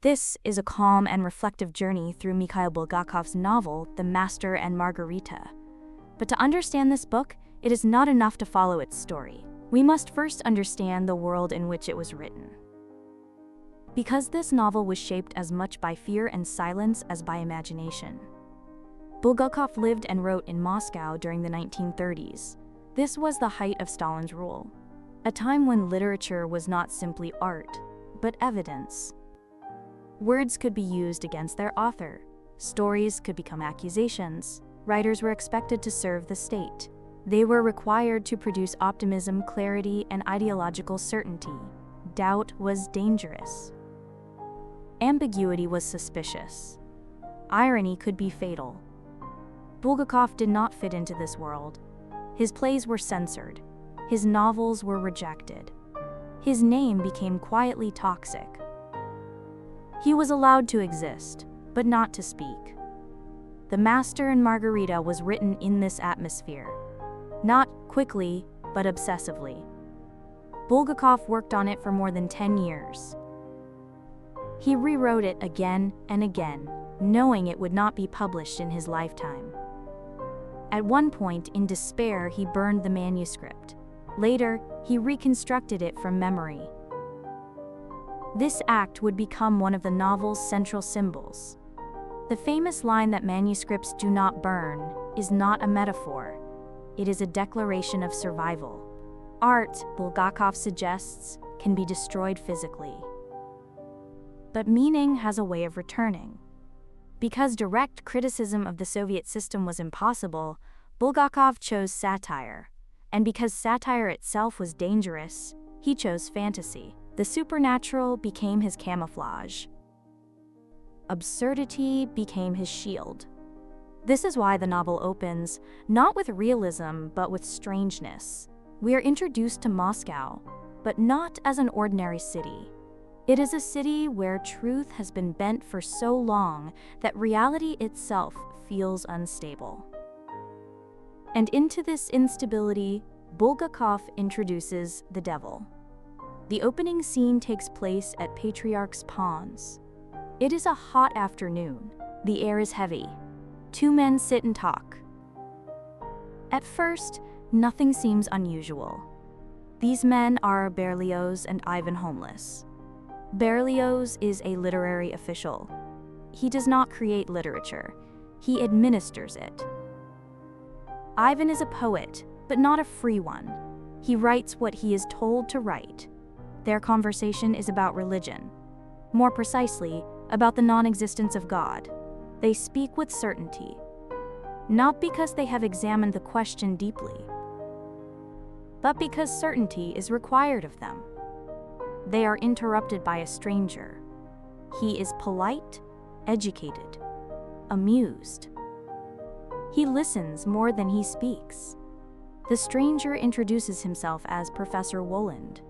This is a calm and reflective journey through Mikhail Bulgakov's novel, The Master and Margarita. But to understand this book, it is not enough to follow its story. We must first understand the world in which it was written. Because this novel was shaped as much by fear and silence as by imagination. Bulgakov lived and wrote in Moscow during the 1930s. This was the height of Stalin's rule, a time when literature was not simply art, but evidence. Words could be used against their author, stories could become accusations, writers were expected to serve the state. They were required to produce optimism, clarity, and ideological certainty. Doubt was dangerous. Ambiguity was suspicious. Irony could be fatal. Bulgakov did not fit into this world. His plays were censored. His novels were rejected. His name became quietly toxic. He was allowed to exist, but not to speak. The Master and Margarita was written in this atmosphere. Not quickly, but obsessively. Bulgakov worked on it for more than 10 years. He rewrote it again and again, knowing it would not be published in his lifetime. At one point, in despair, he burned the manuscript. Later, he reconstructed it from memory. This act would become one of the novel's central symbols. The famous line that manuscripts do not burn is not a metaphor. It is a declaration of survival. Art, Bulgakov suggests, can be destroyed physically. But meaning has a way of returning. Because direct criticism of the Soviet system was impossible, Bulgakov chose satire. And because satire itself was dangerous, he chose fantasy. The supernatural became his camouflage. Absurdity became his shield. This is why the novel opens, not with realism, but with strangeness. We are introduced to Moscow, but not as an ordinary city. It is a city where truth has been bent for so long that reality itself feels unstable. And into this instability, Bulgakov introduces the devil. The opening scene takes place at Patriarch's Ponds. It is a hot afternoon. The air is heavy. Two men sit and talk. At first, nothing seems unusual. These men are Berlioz and Ivan Homeless. Berlioz is a literary official. He does not create literature. He administers it. Ivan is a poet, but not a free one. He writes what he is told to write. Their conversation is about religion. More precisely, about the non-existence of God. They speak with certainty. Not because they have examined the question deeply, but because certainty is required of them. They are interrupted by a stranger. He is polite, educated, amused. He listens more than he speaks. The stranger introduces himself as Professor Woland.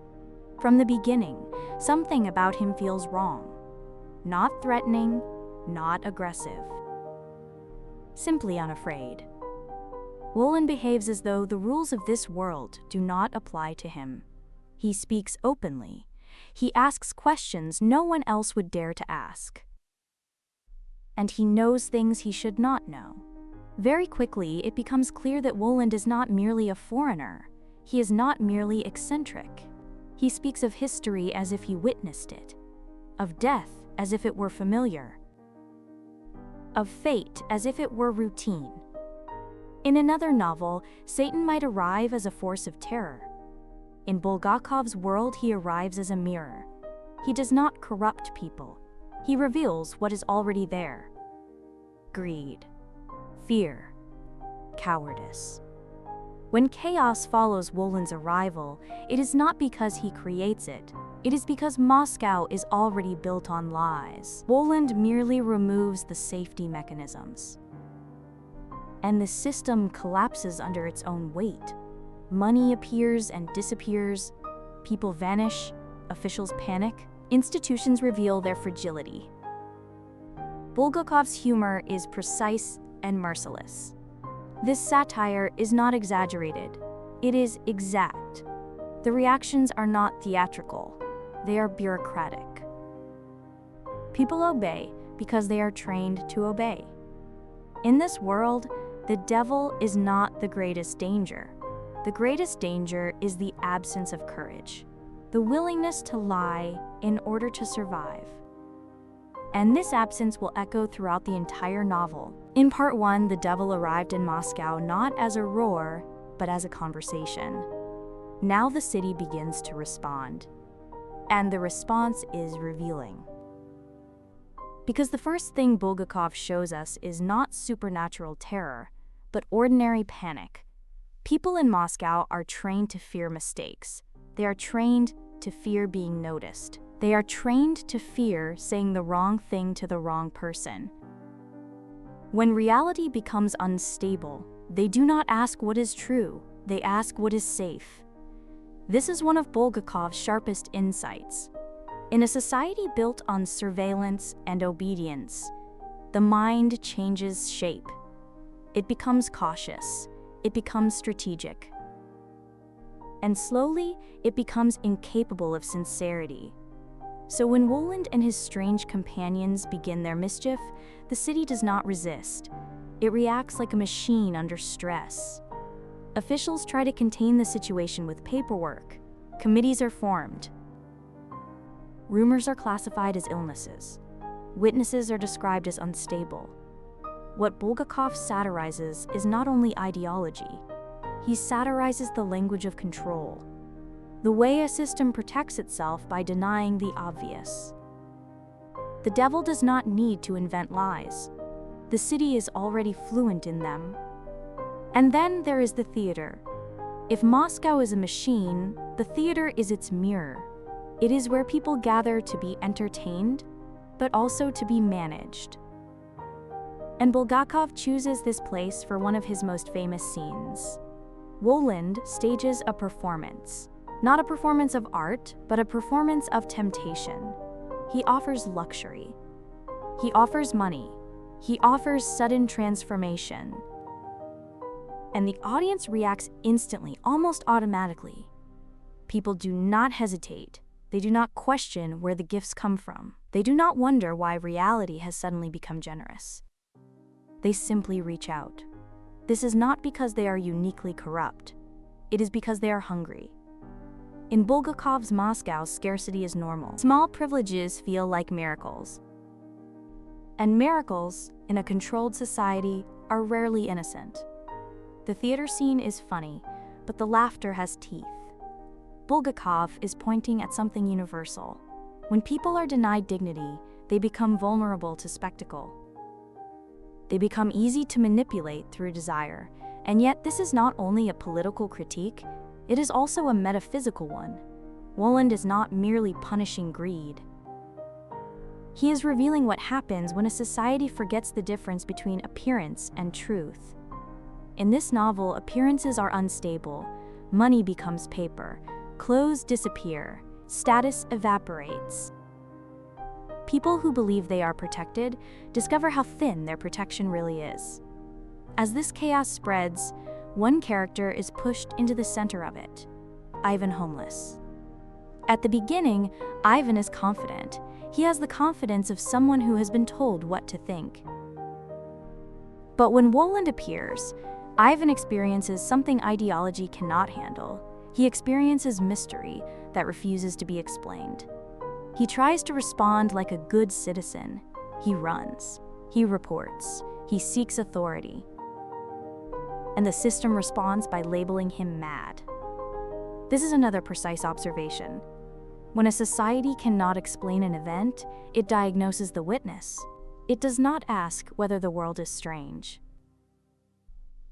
From the beginning, something about him feels wrong. Not threatening, not aggressive. Simply unafraid. Woland behaves as though the rules of this world do not apply to him. He speaks openly. He asks questions no one else would dare to ask. And he knows things he should not know. Very quickly, it becomes clear that Woland is not merely a foreigner. He is not merely eccentric. He speaks of history as if he witnessed it, of death as if it were familiar, of fate as if it were routine. In another novel, Satan might arrive as a force of terror. In Bulgakov's world, he arrives as a mirror. He does not corrupt people. He reveals what is already there. Greed, fear, cowardice. When chaos follows Woland's arrival, it is not because he creates it. It is because Moscow is already built on lies. Woland merely removes the safety mechanisms. And the system collapses under its own weight. Money appears and disappears. People vanish. Officials panic. Institutions reveal their fragility. Bulgakov's humor is precise and merciless. This satire is not exaggerated. It is exact. The reactions are not theatrical. They are bureaucratic. People obey because they are trained to obey. In this world, the devil is not the greatest danger. The greatest danger is the absence of courage, the willingness to lie in order to survive. And this absence will echo throughout the entire novel. In part 1, the devil arrived in Moscow not as a roar, but as a conversation. Now the city begins to respond. And the response is revealing. Because the first thing Bulgakov shows us is not supernatural terror, but ordinary panic. People in Moscow are trained to fear mistakes. They are trained to fear being noticed. They are trained to fear saying the wrong thing to the wrong person. When reality becomes unstable, they do not ask what is true, they ask what is safe. This is one of Bulgakov's sharpest insights. In a society built on surveillance and obedience, the mind changes shape. It becomes cautious. It becomes strategic. And slowly, it becomes incapable of sincerity. So when Woland and his strange companions begin their mischief, the city does not resist. It reacts like a machine under stress. Officials try to contain the situation with paperwork. Committees are formed. Rumors are classified as illnesses. Witnesses are described as unstable. What Bulgakov satirizes is not only ideology. He satirizes the language of control, the way a system protects itself by denying the obvious. The devil does not need to invent lies. The city is already fluent in them. And then there is the theater. If Moscow is a machine, the theater is its mirror. It is where people gather to be entertained, but also to be managed. And Bulgakov chooses this place for one of his most famous scenes. Woland stages a performance. Not a performance of art, but a performance of temptation. He offers luxury. He offers money. He offers sudden transformation. And the audience reacts instantly, almost automatically. People do not hesitate. They do not question where the gifts come from. They do not wonder why reality has suddenly become generous. They simply reach out. This is not because they are uniquely corrupt. It is because they are hungry. In Bulgakov's Moscow, scarcity is normal. Small privileges feel like miracles. And miracles, in a controlled society, are rarely innocent. The theater scene is funny, but the laughter has teeth. Bulgakov is pointing at something universal. When people are denied dignity, they become vulnerable to spectacle. They become easy to manipulate through desire, and yet this is not only a political critique, it is also a metaphysical one. Woland is not merely punishing greed. He is revealing what happens when a society forgets the difference between appearance and truth. In this novel, appearances are unstable, money becomes paper, clothes disappear, status evaporates. People who believe they are protected discover how thin their protection really is. As this chaos spreads, one character is pushed into the center of it, Ivan homeless. At the beginning, Ivan is confident. He has the confidence of someone who has been told what to think. But when Woland appears, Ivan experiences something ideology cannot handle. He experiences mystery that refuses to be explained. He tries to respond like a good citizen. He runs. He reports. He seeks authority. And the system responds by labeling him mad. This is another precise observation. When a society cannot explain an event, it diagnoses the witness. It does not ask whether the world is strange.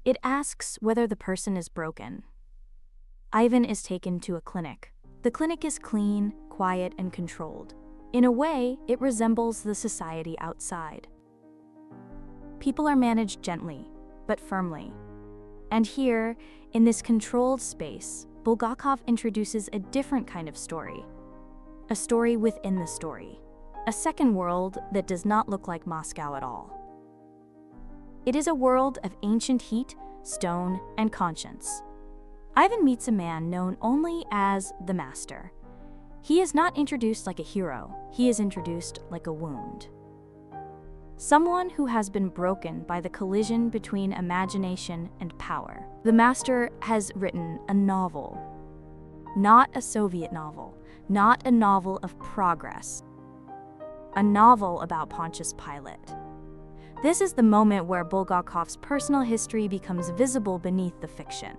It asks whether the person is broken. Ivan is taken to a clinic. The clinic is clean, quiet, and controlled. In a way, it resembles the society outside. People are managed gently, but firmly. And here, in this controlled space, Bulgakov introduces a different kind of story. A story within the story. A second world that does not look like Moscow at all. It is a world of ancient heat, stone, and conscience. Ivan meets a man known only as the Master. He is not introduced like a hero, he is introduced like a wound. Someone who has been broken by the collision between imagination and power. The master has written a novel. Not a Soviet novel, not a novel of progress. A novel about Pontius Pilate. This is the moment where Bulgakov's personal history becomes visible beneath the fiction.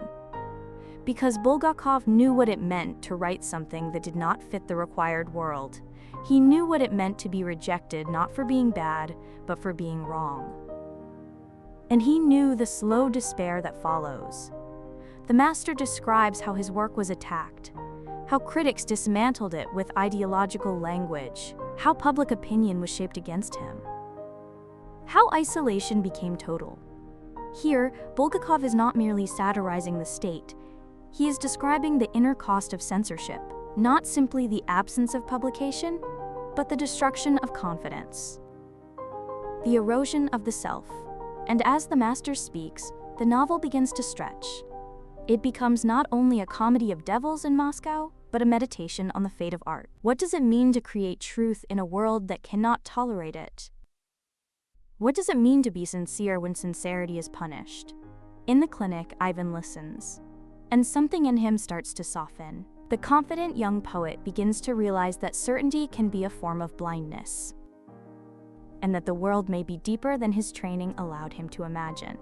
Because Bulgakov knew what it meant to write something that did not fit the required world. He knew what it meant to be rejected not for being bad, but for being wrong. And he knew the slow despair that follows. The master describes how his work was attacked, how critics dismantled it with ideological language, how public opinion was shaped against him, how isolation became total. Here, Bulgakov is not merely satirizing the state, he is describing the inner cost of censorship, not simply the absence of publication, but the destruction of confidence. The erosion of the self. And as the master speaks, the novel begins to stretch. It becomes not only a comedy of devils in Moscow, but a meditation on the fate of art. What does it mean to create truth in a world that cannot tolerate it? What does it mean to be sincere when sincerity is punished? In the clinic, Ivan listens, and something in him starts to soften. The confident young poet begins to realize that certainty can be a form of blindness, and that the world may be deeper than his training allowed him to imagine.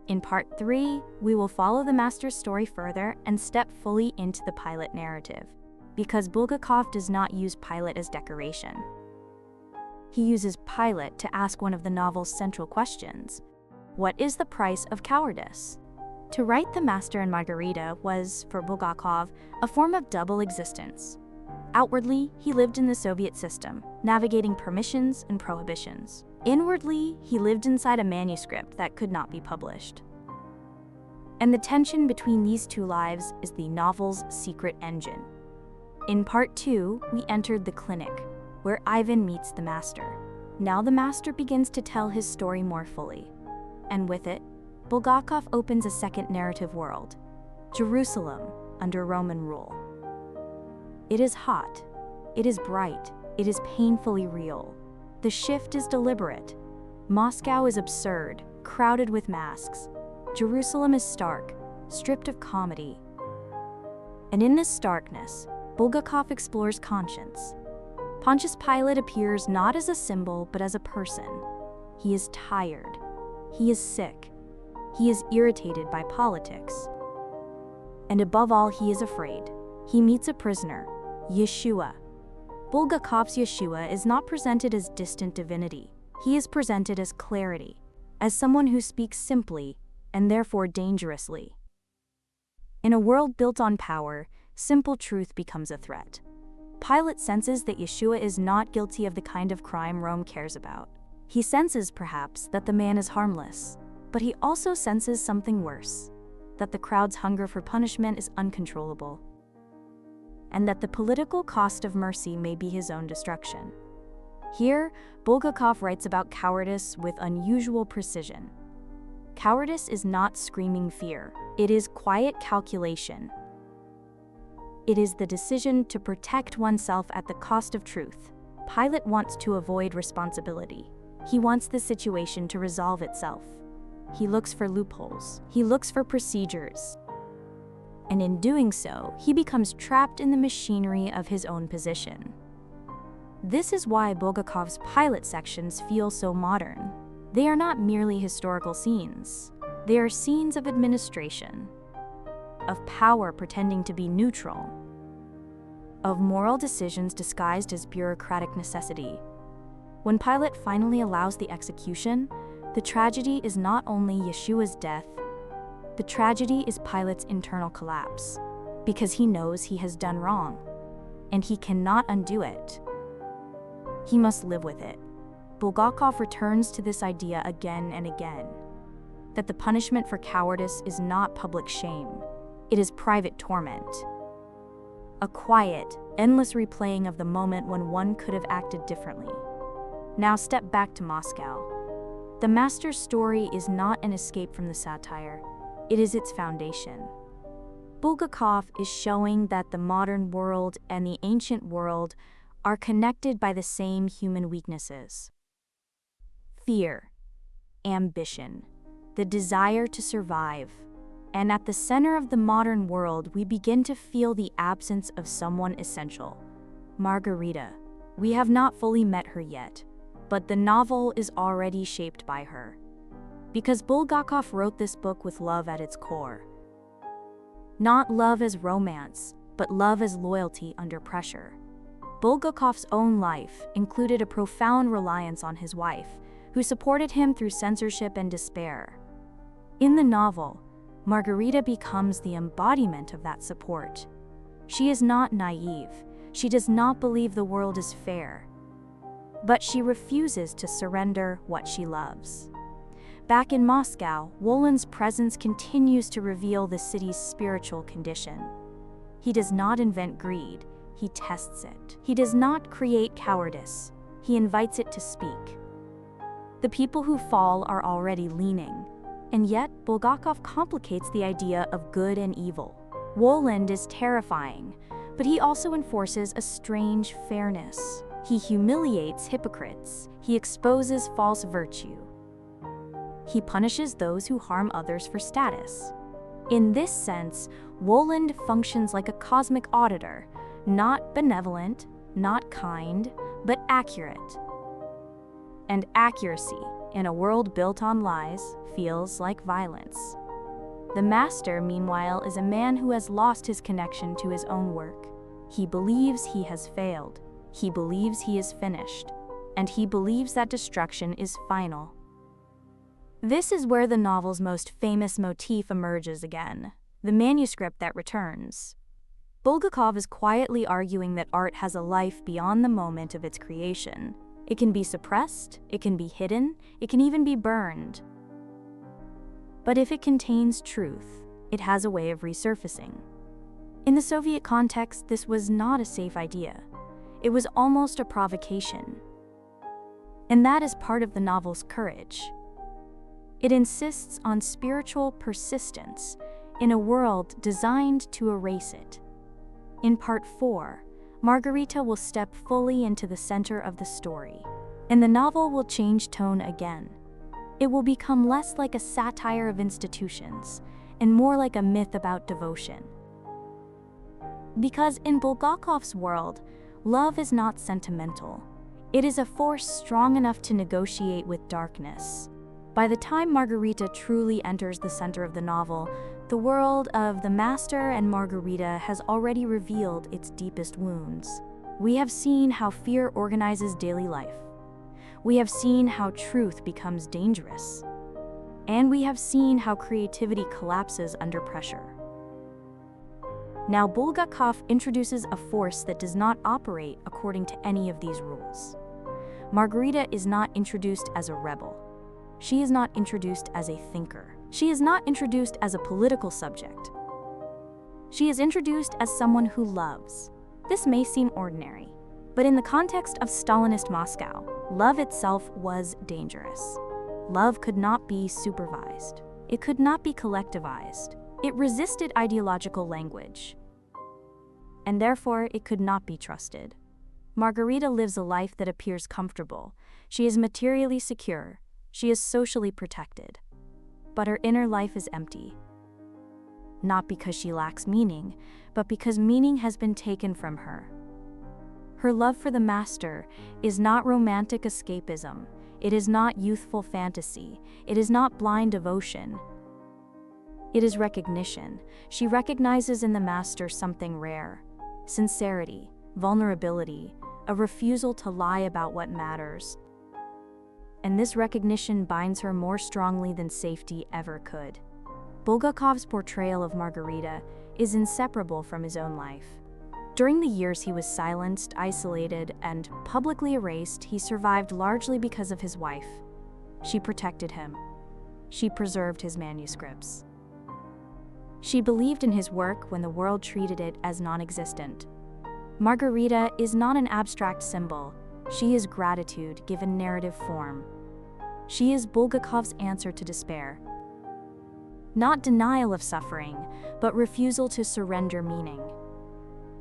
In part 3, we will follow the master's story further and step fully into the Pilate narrative, because Bulgakov does not use Pilate as decoration. He uses Pilate to ask one of the novel's central questions: what is the price of cowardice? To write the Master and Margarita was, for Bulgakov, a form of double existence. Outwardly, he lived in the Soviet system, navigating permissions and prohibitions. Inwardly, he lived inside a manuscript that could not be published. And the tension between these two lives is the novel's secret engine. In part 2, we entered the clinic, where Ivan meets the master. Now the master begins to tell his story more fully. And with it, Bulgakov opens a second narrative world, Jerusalem under Roman rule. It is hot, it is bright, it is painfully real. The shift is deliberate. Moscow is absurd, crowded with masks. Jerusalem is stark, stripped of comedy. And in this starkness, Bulgakov explores conscience. Pontius Pilate appears not as a symbol, but as a person. He is tired. He is sick. He is irritated by politics. And above all, he is afraid. He meets a prisoner, Yeshua. Bulgakov's Yeshua is not presented as distant divinity. He is presented as clarity, as someone who speaks simply and therefore dangerously. In a world built on power, simple truth becomes a threat. Pilate senses that Yeshua is not guilty of the kind of crime Rome cares about. He senses, perhaps, that the man is harmless, but he also senses something worse, that the crowd's hunger for punishment is uncontrollable, and that the political cost of mercy may be his own destruction. Here, Bulgakov writes about cowardice with unusual precision. Cowardice is not screaming fear, it is quiet calculation. It is the decision to protect oneself at the cost of truth. Pilate wants to avoid responsibility. He wants the situation to resolve itself. He looks for loopholes. He looks for procedures. And in doing so, he becomes trapped in the machinery of his own position. This is why Bulgakov's Pilate sections feel so modern. They are not merely historical scenes. They are scenes of administration, of power pretending to be neutral, of moral decisions disguised as bureaucratic necessity. When Pilate finally allows the execution, the tragedy is not only Yeshua's death, the tragedy is Pilate's internal collapse, because he knows he has done wrong, and he cannot undo it. He must live with it. Bulgakov returns to this idea again and again, that the punishment for cowardice is not public shame, it is private torment. A quiet, endless replaying of the moment when one could have acted differently. Now step back to Moscow. The master's story is not an escape from the satire, it is its foundation. Bulgakov is showing that the modern world and the ancient world are connected by the same human weaknesses: fear, ambition, the desire to survive. And at the center of the modern world, we begin to feel the absence of someone essential: Margarita. We have not fully met her yet, but the novel is already shaped by her. Because Bulgakov wrote this book with love at its core. Not love as romance, but love as loyalty under pressure. Bulgakov's own life included a profound reliance on his wife, who supported him through censorship and despair. In the novel, Margarita becomes the embodiment of that support. She is not naive. She does not believe the world is fair. But she refuses to surrender what she loves. Back in Moscow, Wolin's presence continues to reveal the city's spiritual condition. He does not invent greed, he tests it. He does not create cowardice, he invites it to speak. The people who fall are already leaning, and yet Bulgakov complicates the idea of good and evil. Wolin is terrifying, but he also enforces a strange fairness. He humiliates hypocrites, he exposes false virtue. He punishes those who harm others for status. In this sense, Woland functions like a cosmic auditor, not benevolent, not kind, but accurate. And accuracy, in a world built on lies, feels like violence. The master, meanwhile, is a man who has lost his connection to his own work. He believes he has failed. He believes he is finished. And he believes that destruction is final. This is where the novel's most famous motif emerges again, the manuscript that returns. Bulgakov is quietly arguing that art has a life beyond the moment of its creation. It can be suppressed, it can be hidden, it can even be burned. But if it contains truth, it has a way of resurfacing. In the Soviet context, this was not a safe idea. It was almost a provocation. And that is part of the novel's courage. It insists on spiritual persistence in a world designed to erase it. In Part 4, Margarita will step fully into the center of the story, and the novel will change tone again. It will become less like a satire of institutions and more like a myth about devotion. Because in Bulgakov's world, love is not sentimental. It is a force strong enough to negotiate with darkness. By the time Margarita truly enters the center of the novel, the world of the Master and Margarita has already revealed its deepest wounds. We have seen how fear organizes daily life. We have seen how truth becomes dangerous. And we have seen how creativity collapses under pressure. Now Bulgakov introduces a force that does not operate according to any of these rules. Margarita is not introduced as a rebel. She is not introduced as a thinker. She is not introduced as a political subject. She is introduced as someone who loves. This may seem ordinary, but in the context of Stalinist Moscow, love itself was dangerous. Love could not be supervised. It could not be collectivized. It resisted ideological language. And therefore, it could not be trusted. Margarita lives a life that appears comfortable. She is materially secure. She is socially protected, but her inner life is empty. Not because she lacks meaning, but because meaning has been taken from her. Her love for the master is not romantic escapism. It is not youthful fantasy. It is not blind devotion. It is recognition. She recognizes in the master something rare: sincerity, vulnerability, a refusal to lie about what matters. And this recognition binds her more strongly than safety ever could. Bulgakov's portrayal of Margarita is inseparable from his own life. During the years he was silenced, isolated, and publicly erased, he survived largely because of his wife. She protected him. She preserved his manuscripts. She believed in his work when the world treated it as non-existent. Margarita is not an abstract symbol. She is gratitude given narrative form. She is Bulgakov's answer to despair. not denial of suffering, but refusal to surrender meaning.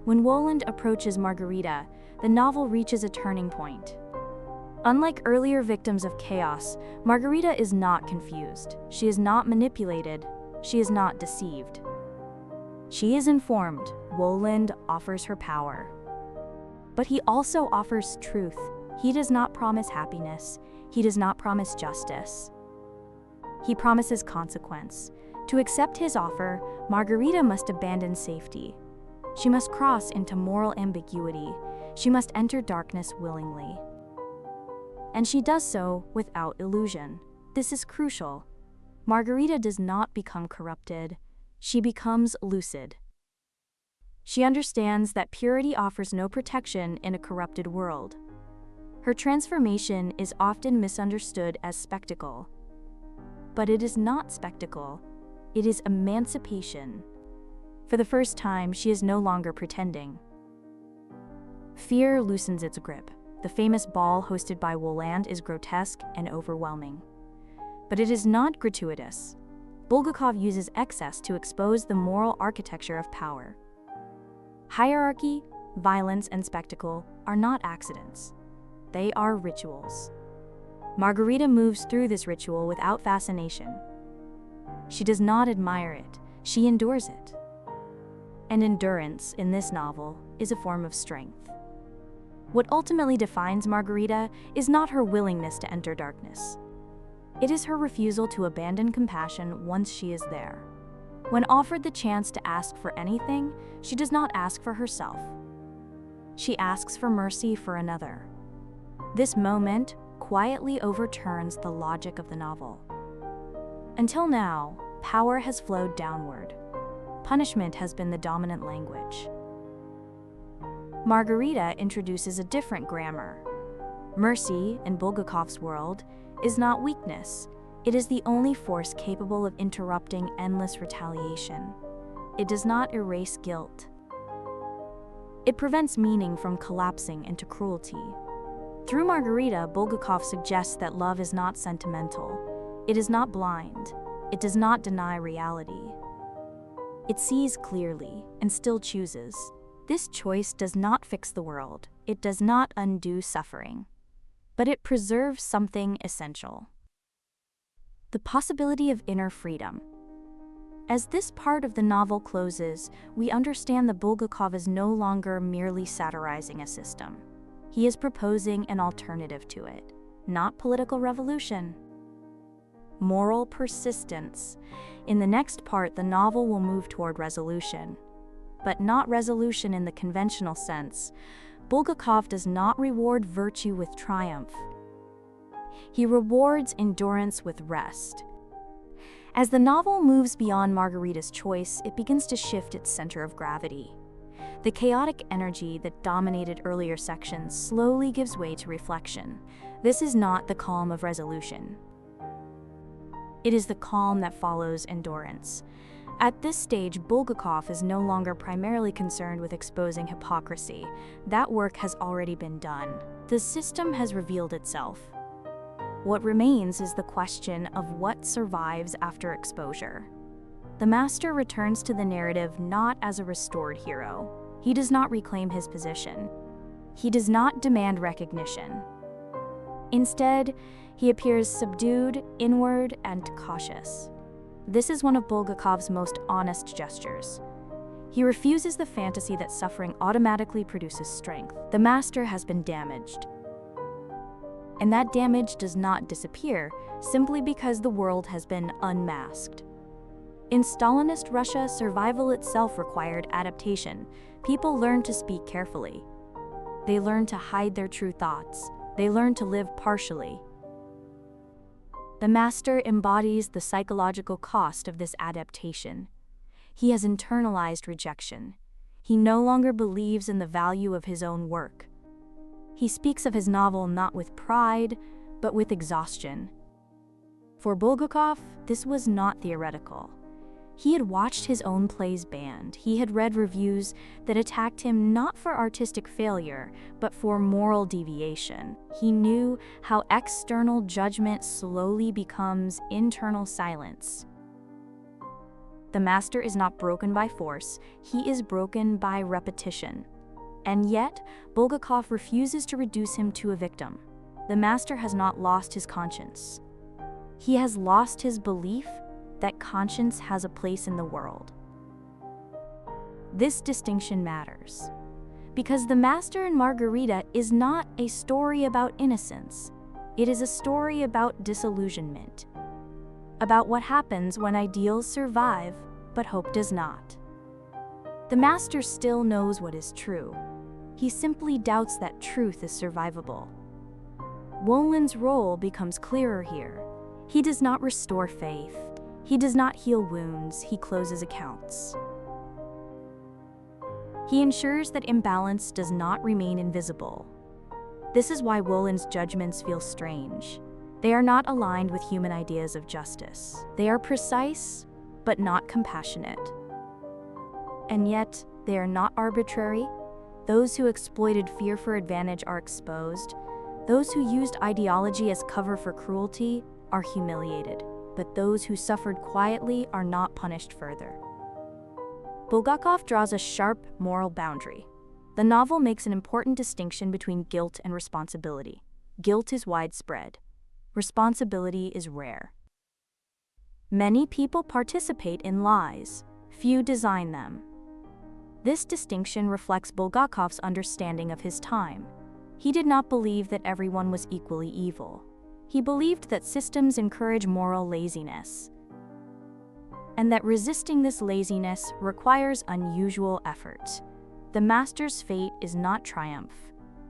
When Woland approaches Margarita, the novel reaches a turning point. Unlike earlier victims of chaos, Margarita is not confused. She is not manipulated. She is not deceived. She is informed. Woland offers her power. But he also offers truth. He does not promise happiness. He does not promise justice. He promises consequence. To accept his offer, Margarita must abandon safety. She must cross into moral ambiguity. She must enter darkness willingly. And she does so without illusion. This is crucial. Margarita does not become corrupted. She becomes lucid. She understands that purity offers no protection in a corrupted world. Her transformation is often misunderstood as spectacle. But it is not spectacle. It is emancipation. For the first time, she is no longer pretending. Fear loosens its grip. The famous ball hosted by Woland is grotesque and overwhelming. But it is not gratuitous. Bulgakov uses excess to expose the moral architecture of power. Hierarchy, violence, and spectacle are not accidents. They are rituals. Margarita moves through this ritual without fascination. She does not admire it, she endures it. And endurance, in this novel, is a form of strength. What ultimately defines Margarita is not her willingness to enter darkness. It is her refusal to abandon compassion once she is there. When offered the chance to ask for anything, she does not ask for herself. She asks for mercy for another. This moment quietly overturns the logic of the novel. Until now, power has flowed downward. Punishment has been the dominant language. Margarita introduces a different grammar. Mercy, in Bulgakov's world, is not weakness. It is the only force capable of interrupting endless retaliation. It does not erase guilt. It prevents meaning from collapsing into cruelty. Through Margarita, Bulgakov suggests that love is not sentimental. It is not blind. It does not deny reality. It sees clearly and still chooses. This choice does not fix the world. It does not undo suffering. But it preserves something essential: the possibility of inner freedom. As this part of the novel closes, we understand that Bulgakov is no longer merely satirizing a system. He is proposing an alternative to it, not political revolution. Moral persistence. In the next part, the novel will move toward resolution. But not resolution in the conventional sense. Bulgakov does not reward virtue with triumph. He rewards endurance with rest. As the novel moves beyond Margarita's choice, it begins to shift its center of gravity. The chaotic energy that dominated earlier sections slowly gives way to reflection. This is not the calm of resolution. It is the calm that follows endurance. At this stage, Bulgakov is no longer primarily concerned with exposing hypocrisy. That work has already been done. The system has revealed itself. What remains is the question of what survives after exposure. The master returns to the narrative not as a restored hero. He does not reclaim his position. He does not demand recognition. Instead, he appears subdued, inward, and cautious. This is one of Bulgakov's most honest gestures. He refuses the fantasy that suffering automatically produces strength. The master has been damaged. And that damage does not disappear simply because the world has been unmasked. In Stalinist Russia, survival itself required adaptation. People learned to speak carefully. They learned to hide their true thoughts. They learned to live partially. The master embodies the psychological cost of this adaptation. He has internalized rejection. He no longer believes in the value of his own work. He speaks of his novel not with pride, but with exhaustion. For Bulgakov, this was not theoretical. He had watched his own plays banned. He had read reviews that attacked him not for artistic failure, but for moral deviation. He knew how external judgment slowly becomes internal silence. The master is not broken by force, he is broken by repetition. And yet, Bulgakov refuses to reduce him to a victim. The master has not lost his conscience. He has lost his belief that conscience has a place in the world. This distinction matters, because The Master and Margarita is not a story about innocence. It is a story about disillusionment, about what happens when ideals survive, but hope does not. The master still knows what is true. He simply doubts that truth is survivable. Wolin's role becomes clearer here. He does not restore faith. He does not heal wounds. He closes accounts. He ensures that imbalance does not remain invisible. This is why Wolin's judgments feel strange. They are not aligned with human ideas of justice. They are precise, but not compassionate. And yet, they are not arbitrary. Those who exploited fear for advantage are exposed. Those who used ideology as cover for cruelty are humiliated. But those who suffered quietly are not punished further. Bulgakov draws a sharp moral boundary. The novel makes an important distinction between guilt and responsibility. Guilt is widespread. Responsibility is rare. Many people participate in lies. Few design them. This distinction reflects Bulgakov's understanding of his time. He did not believe that everyone was equally evil. He believed that systems encourage moral laziness, and that resisting this laziness requires unusual effort. The master's fate is not triumph.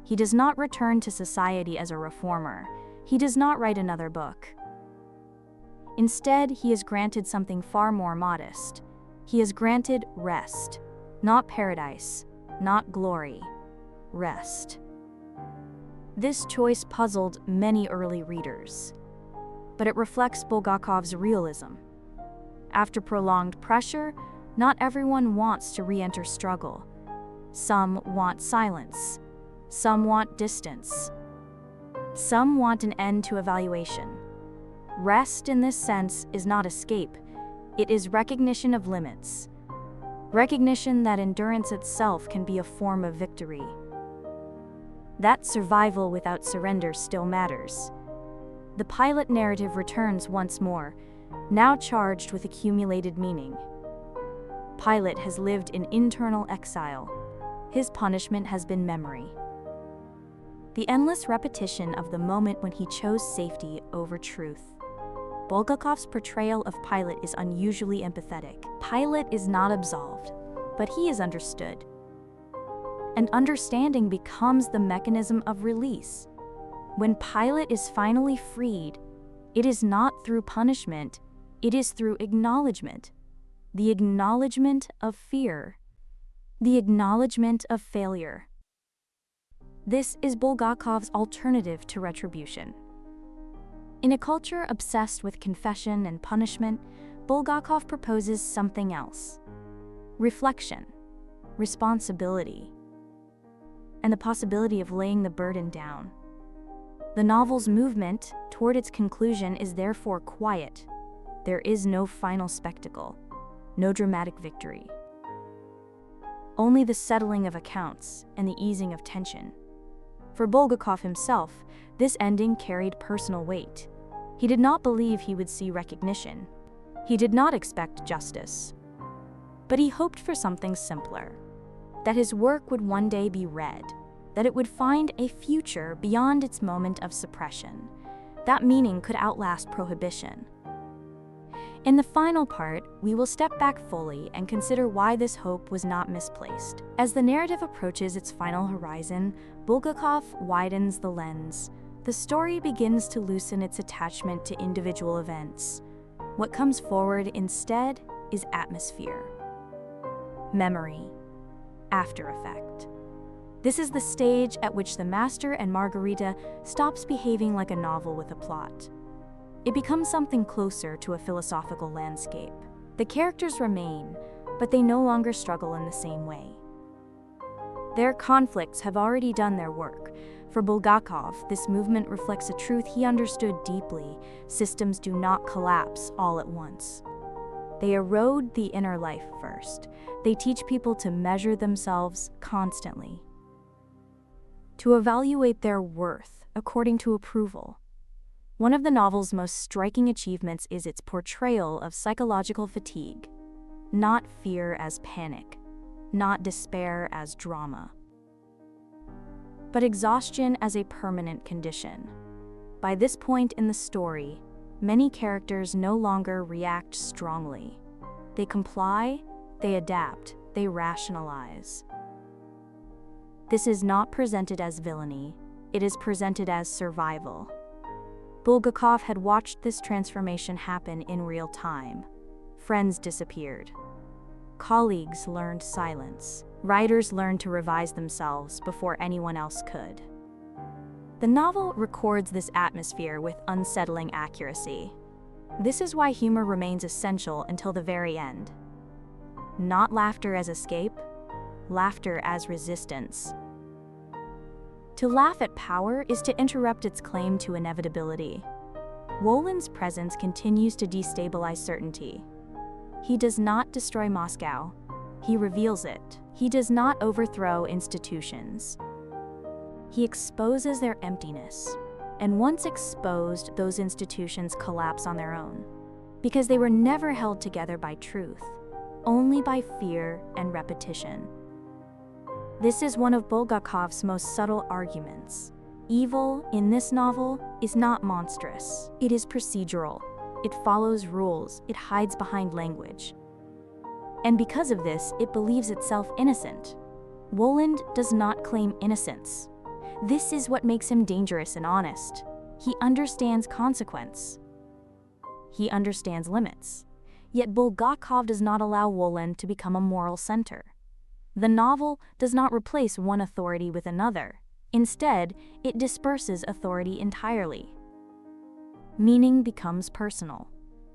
He does not return to society as a reformer. He does not write another book. Instead, he is granted something far more modest. He is granted rest. Not paradise, not glory. Rest. This choice puzzled many early readers, but it reflects Bulgakov's realism. After prolonged pressure, not everyone wants to re-enter struggle. Some want silence. Some want distance. Some want an end to evaluation. Rest, in this sense, is not escape. It is recognition of limits. Recognition that endurance itself can be a form of victory. That survival without surrender still matters. The pilot narrative returns once more, now charged with accumulated meaning. Pilot has lived in internal exile. His punishment has been memory. The endless repetition of the moment when he chose safety over truth. Bulgakov's portrayal of Pilot is unusually empathetic. Pilot is not absolved, but he is understood. And understanding becomes the mechanism of release. When Pilate is finally freed, it is not through punishment, it is through acknowledgement. The acknowledgement of fear. The acknowledgement of failure. This is Bulgakov's alternative to retribution. In a culture obsessed with confession and punishment, Bulgakov proposes something else. Reflection, responsibility, and the possibility of laying the burden down. The novel's movement toward its conclusion is therefore quiet. There is no final spectacle, no dramatic victory. Only the settling of accounts and the easing of tension. For Bulgakov himself, this ending carried personal weight. He did not believe he would see recognition. He did not expect justice. But he hoped for something simpler. That his work would one day be read, that it would find a future beyond its moment of suppression. That meaning could outlast prohibition. In the final part, we will step back fully and consider why this hope was not misplaced. As the narrative approaches its final horizon, Bulgakov widens the lens. The story begins to loosen its attachment to individual events. What comes forward instead is atmosphere, memory, after effect. This is the stage at which The Master and Margarita stops behaving like a novel with a plot. It becomes something closer to a philosophical landscape. The characters remain, but they no longer struggle in the same way. Their conflicts have already done their work. For Bulgakov, this movement reflects a truth he understood deeply: systems do not collapse all at once. They erode the inner life first. They teach people to measure themselves constantly, to evaluate their worth according to approval. One of the novel's most striking achievements is its portrayal of psychological fatigue, not fear as panic, not despair as drama, but exhaustion as a permanent condition. By this point in the story, many characters no longer react strongly. They comply, they adapt, they rationalize. This is not presented as villainy, it is presented as survival. Bulgakov had watched this transformation happen in real time. Friends disappeared. Colleagues learned silence. Writers learned to revise themselves before anyone else could. The novel records this atmosphere with unsettling accuracy. This is why humor remains essential until the very end. Not laughter as escape, laughter as resistance. To laugh at power is to interrupt its claim to inevitability. Wolin's presence continues to destabilize certainty. He does not destroy Moscow, he reveals it. He does not overthrow institutions. He exposes their emptiness, and once exposed, those institutions collapse on their own, because they were never held together by truth, only by fear and repetition. This is one of Bulgakov's most subtle arguments. Evil, in this novel, is not monstrous. It is procedural. It follows rules. It hides behind language. And because of this, it believes itself innocent. Woland does not claim innocence. This is what makes him dangerous and honest. He understands consequence. He understands limits. Yet Bulgakov does not allow Woland to become a moral center. The novel does not replace one authority with another. Instead, it disperses authority entirely. Meaning becomes personal.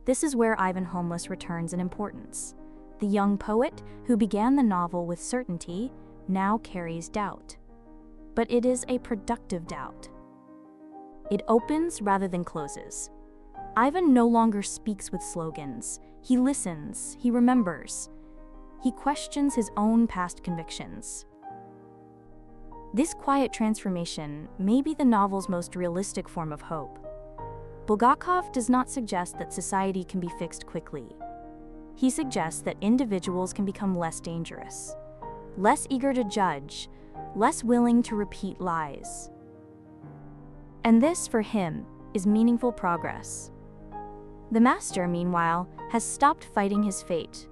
This is where Ivan Homeless returns in importance. The young poet, who began the novel with certainty, now carries doubt. But it is a productive doubt. It opens rather than closes. Ivan no longer speaks with slogans. He listens, he remembers. He questions his own past convictions. This quiet transformation may be the novel's most realistic form of hope. Bulgakov does not suggest that society can be fixed quickly. He suggests that individuals can become less dangerous, less eager to judge, less willing to repeat lies. And this, for him, is meaningful progress. The master, meanwhile, has stopped fighting his fate,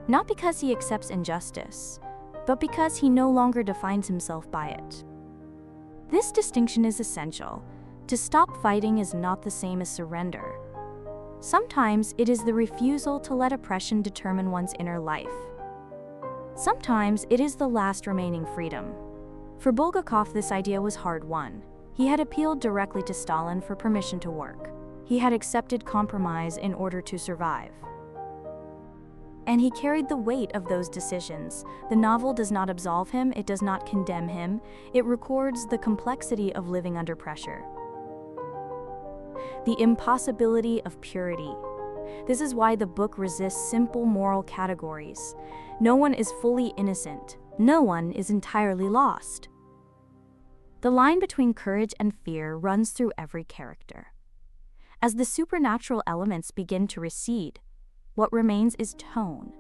not because he accepts injustice, but because he no longer defines himself by it. This distinction is essential. To stop fighting is not the same as surrender. Sometimes it is the refusal to let oppression determine one's inner life. Sometimes it is the last remaining freedom. For Bulgakov, this idea was hard-won. He had appealed directly to Stalin for permission to work. He had accepted compromise in order to survive. And he carried the weight of those decisions. The novel does not absolve him, it does not condemn him. It records the complexity of living under pressure. The impossibility of purity. This is why the book resists simple moral categories. No one is fully innocent. No one is entirely lost. The line between courage and fear runs through every character. As the supernatural elements begin to recede, what remains is tone.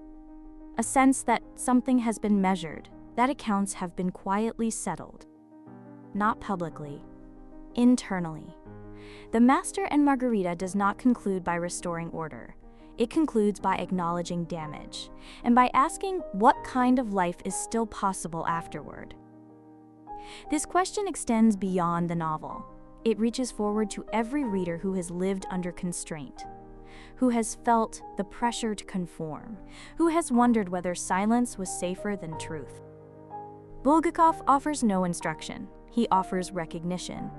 A sense that something has been measured, that accounts have been quietly settled. Not publicly, internally. The Master and Margarita does not conclude by restoring order. It concludes by acknowledging damage, and by asking what kind of life is still possible afterward. This question extends beyond the novel. It reaches forward to every reader who has lived under constraint, who has felt the pressure to conform, who has wondered whether silence was safer than truth. Bulgakov offers no instruction. He offers recognition.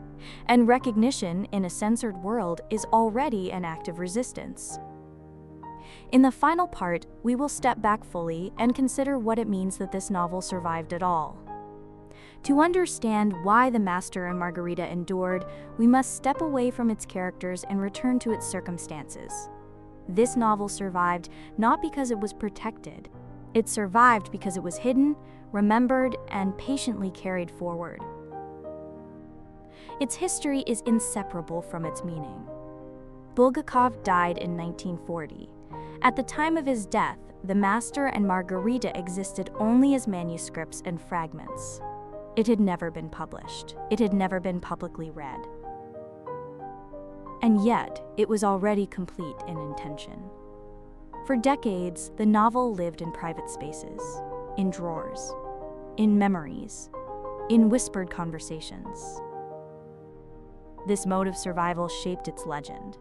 And recognition in a censored world is already an act of resistance. In the final part, we will step back fully and consider what it means that this novel survived at all. To understand why the Master and Margarita endured, we must step away from its characters and return to its circumstances. This novel survived not because it was protected. It survived because it was hidden, remembered, and patiently carried forward. Its history is inseparable from its meaning. Bulgakov died in 1940. At the time of his death, the Master and Margarita existed only as manuscripts and fragments. It had never been published. It had never been publicly read. And yet, it was already complete in intention. For decades, the novel lived in private spaces, in drawers, in memories, in whispered conversations. This mode of survival shaped its legend.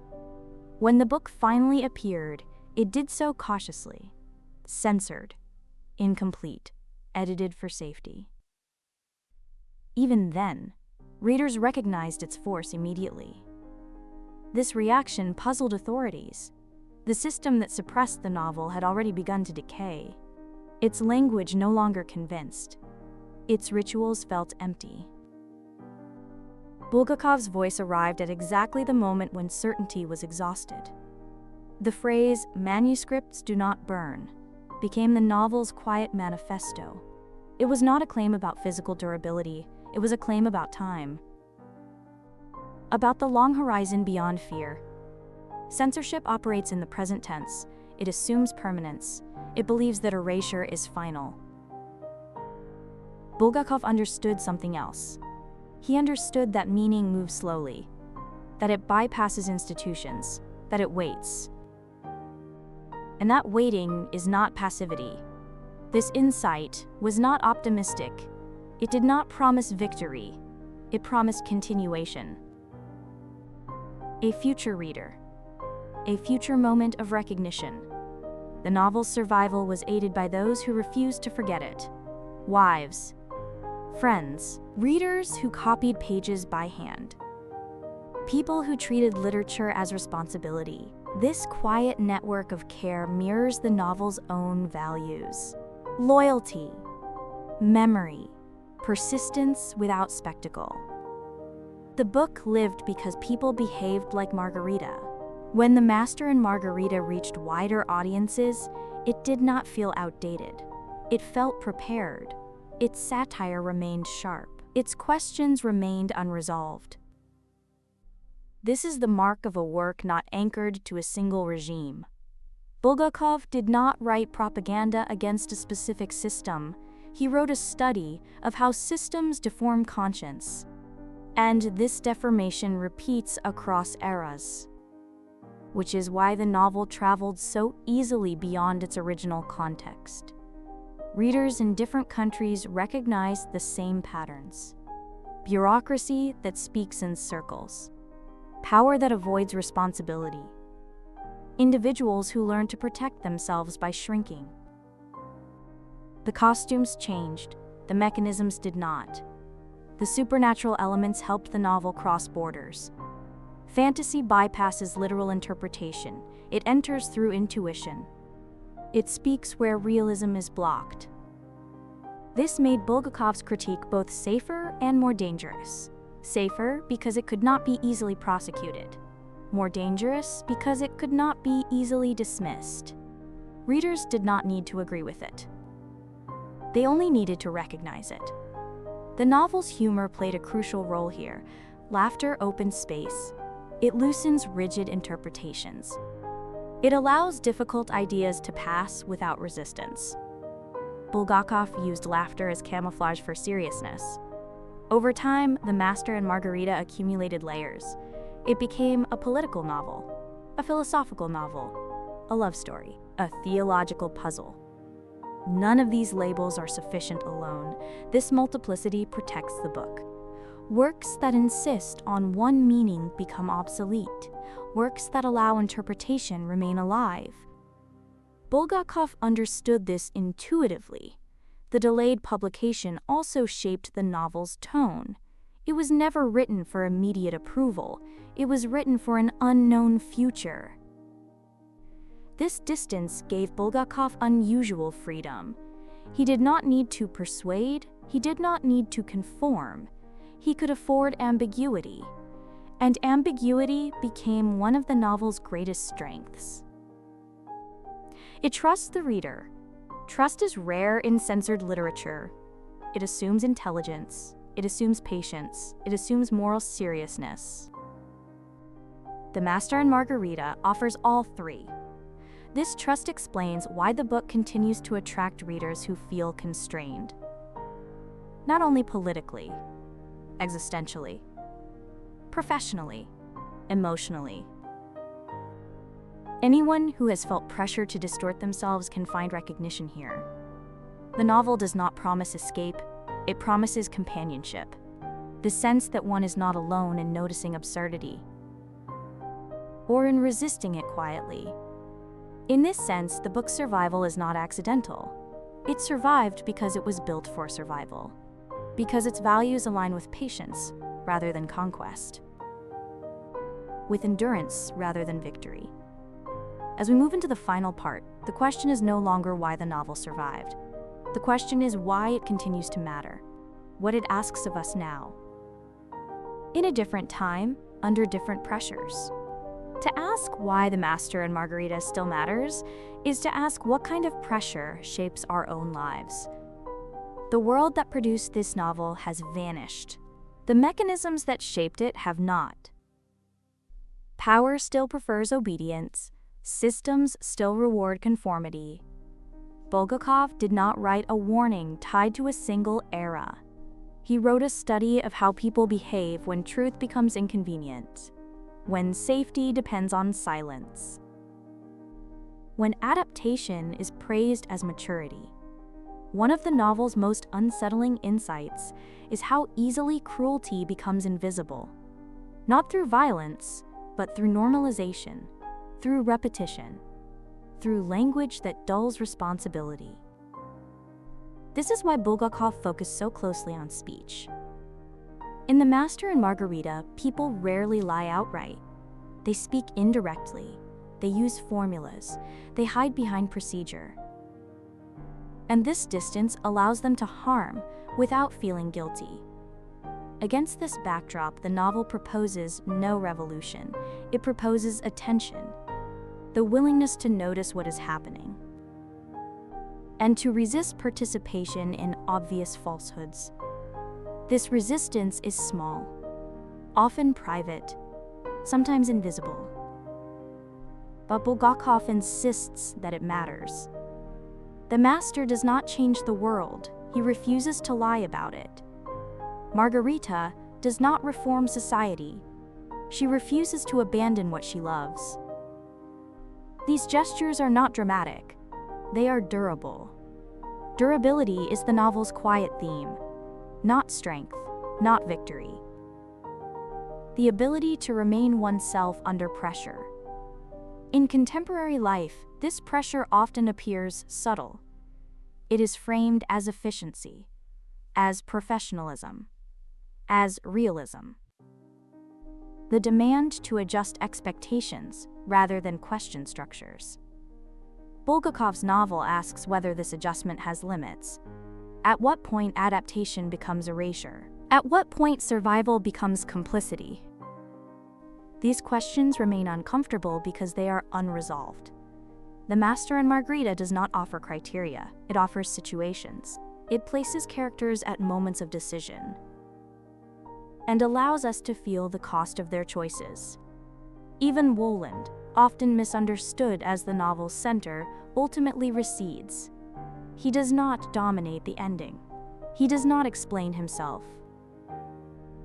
When the book finally appeared, it did so cautiously, censored, incomplete, edited for safety. Even then, readers recognized its force immediately. This reaction puzzled authorities. The system that suppressed the novel had already begun to decay. Its language no longer convinced. Its rituals felt empty. Bulgakov's voice arrived at exactly the moment when certainty was exhausted. The phrase, "manuscripts do not burn," became the novel's quiet manifesto. It was not a claim about physical durability, it was a claim about time. About the long horizon beyond fear. Censorship operates in the present tense. It assumes permanence. It believes that erasure is final. Bulgakov understood something else. He understood that meaning moves slowly, that it bypasses institutions, that it waits. And that waiting is not passivity. This insight was not optimistic. It did not promise victory. It promised continuation. A future reader. A future moment of recognition. The novel's survival was aided by those who refused to forget it. Wives, friends, readers who copied pages by hand. People who treated literature as responsibility. This quiet network of care mirrors the novel's own values. Loyalty, memory, persistence without spectacle. The book lived because people behaved like Margarita. When The Master and Margarita reached wider audiences, it did not feel outdated. It felt prepared. Its satire remained sharp. Its questions remained unresolved. This is the mark of a work not anchored to a single regime. Bulgakov did not write propaganda against a specific system. He wrote a study of how systems deform conscience. And this deformation repeats across eras. Which is why the novel traveled so easily beyond its original context. Readers in different countries recognized the same patterns. Bureaucracy that speaks in circles. Power that avoids responsibility. Individuals who learn to protect themselves by shrinking. The costumes changed, the mechanisms did not. The supernatural elements helped the novel cross borders. Fantasy bypasses literal interpretation. It enters through intuition. It speaks where realism is blocked. This made Bulgakov's critique both safer and more dangerous. Safer because it could not be easily prosecuted. More dangerous because it could not be easily dismissed. Readers did not need to agree with it. They only needed to recognize it. The novel's humor played a crucial role here. Laughter opens space. It loosens rigid interpretations. It allows difficult ideas to pass without resistance. Bulgakov used laughter as camouflage for seriousness. Over time, The Master and Margarita accumulated layers. It became a political novel, a philosophical novel, a love story, a theological puzzle. None of these labels are sufficient alone. This multiplicity protects the book. Works that insist on one meaning become obsolete. Works that allow interpretation remain alive. Bulgakov understood this intuitively. The delayed publication also shaped the novel's tone. It was never written for immediate approval. It was written for an unknown future. This distance gave Bulgakov unusual freedom. He did not need to persuade. He did not need to conform. He could afford ambiguity. And ambiguity became one of the novel's greatest strengths. It trusts the reader. Trust is rare in censored literature. It assumes intelligence. It assumes patience. It assumes moral seriousness. The Master and Margarita offers all three. This trust explains why the book continues to attract readers who feel constrained. Not only politically, existentially, professionally, emotionally. Anyone who has felt pressure to distort themselves can find recognition here. The novel does not promise escape, it promises companionship. The sense that one is not alone in noticing absurdity, or in resisting it quietly. In this sense, the book's survival is not accidental. It survived because it was built for survival, because its values align with patience rather than conquest, with endurance rather than victory. As we move into the final part, the question is no longer why the novel survived. The question is why it continues to matter, what it asks of us now. In a different time, under different pressures. To ask why the Master and Margarita still matters is to ask what kind of pressure shapes our own lives. The world that produced this novel has vanished. The mechanisms that shaped it have not. Power still prefers obedience. Systems still reward conformity. Bulgakov did not write a warning tied to a single era. He wrote a study of how people behave when truth becomes inconvenient, when safety depends on silence, when adaptation is praised as maturity. One of the novel's most unsettling insights is how easily cruelty becomes invisible, not through violence, but through normalization, through repetition, through language that dulls responsibility. This is why Bulgakov focused so closely on speech. In The Master and Margarita, people rarely lie outright. They speak indirectly, they use formulas, they hide behind procedure. And this distance allows them to harm without feeling guilty. Against this backdrop, the novel proposes no revolution. It proposes attention, the willingness to notice what is happening, and to resist participation in obvious falsehoods. This resistance is small, often private, sometimes invisible. But Bulgakov insists that it matters. The Master does not change the world, he refuses to lie about it. Margarita does not reform society, she refuses to abandon what she loves. These gestures are not dramatic, they are durable. Durability is the novel's quiet theme, not strength, not victory. The ability to remain oneself under pressure. In contemporary life, this pressure often appears subtle. It is framed as efficiency, as professionalism, as realism. The demand to adjust expectations rather than question structures. Bulgakov's novel asks whether this adjustment has limits. At what point adaptation becomes erasure? At what point survival becomes complicity? These questions remain uncomfortable because they are unresolved. The Master and Margarita does not offer criteria, it offers situations. It places characters at moments of decision and allows us to feel the cost of their choices. Even Woland, often misunderstood as the novel's center, ultimately recedes. He does not dominate the ending. He does not explain himself.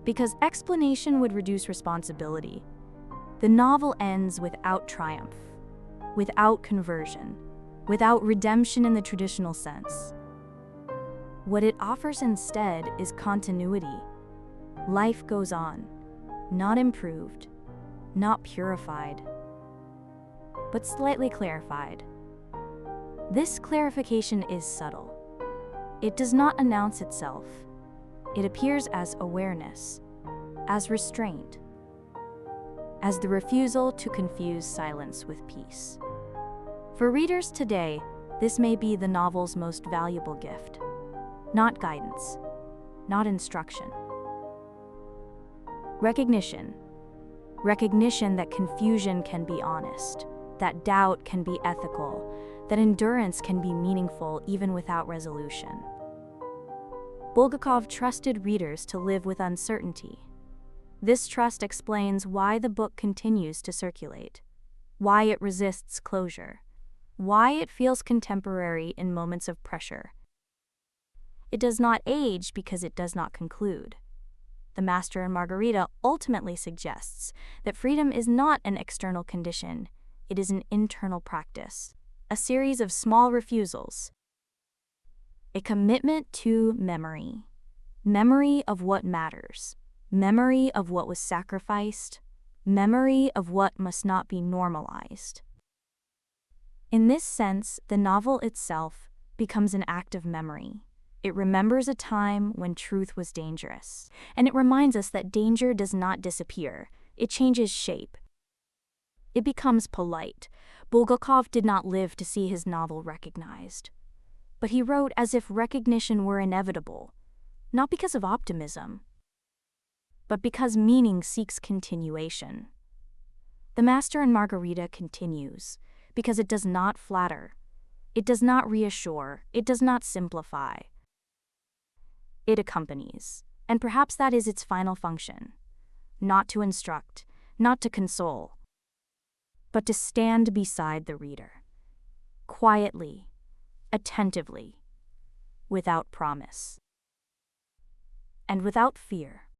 Because explanation would reduce responsibility, the novel ends without triumph, without conversion, without redemption in the traditional sense. What it offers instead is continuity. Life goes on, not improved, not purified, but slightly clarified. This clarification is subtle. It does not announce itself. It appears as awareness, as restraint, as the refusal to confuse silence with peace. For readers today, this may be the novel's most valuable gift. Not guidance, not instruction. Recognition. Recognition that confusion can be honest, that doubt can be ethical, that endurance can be meaningful even without resolution. Bulgakov trusted readers to live with uncertainty. This trust explains why the book continues to circulate, why it resists closure, why it feels contemporary in moments of pressure. It does not age because it does not conclude. The Master and Margarita ultimately suggests that freedom is not an external condition, it is an internal practice, a series of small refusals. A commitment to memory. Memory of what matters. Memory of what was sacrificed. Memory of what must not be normalized. In this sense, the novel itself becomes an act of memory. It remembers a time when truth was dangerous, and it reminds us that danger does not disappear, it changes shape. It becomes polite. Bulgakov did not live to see his novel recognized, but he wrote as if recognition were inevitable, not because of optimism, but because meaning seeks continuation. The Master and Margarita continues because it does not flatter, it does not reassure, it does not simplify. It accompanies, and perhaps that is its final function, not to instruct, not to console, but to stand beside the reader, quietly, attentively, without promise, and without fear.